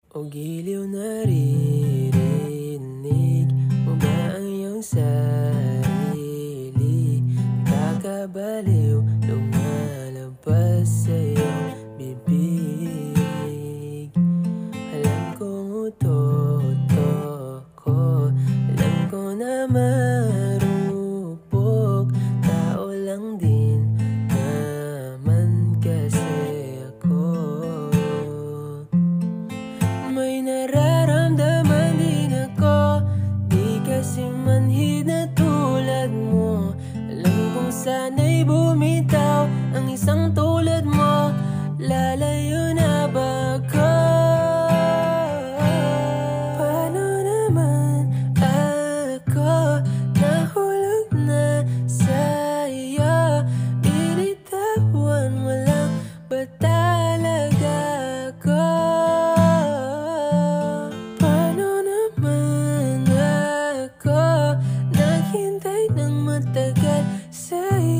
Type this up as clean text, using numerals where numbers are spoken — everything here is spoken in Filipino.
O giliw, naririnig mo ba ang iyong sarili? Nakakabaliw, lumalabas sa iyong bibig. Alam kong utot-to ko, alam ko na marupok, tao lang din naman kasi ako. May nararamdaman din ako, di kasi manhid na tulad mo. Alam kong sana'y bumitaw ang isang tulad mo, lalayo na ba ako? Paano naman ako nahulog na sa'yo? Binitawan mo lang ba talaga ako? Naghintay ng matagal sa'yo.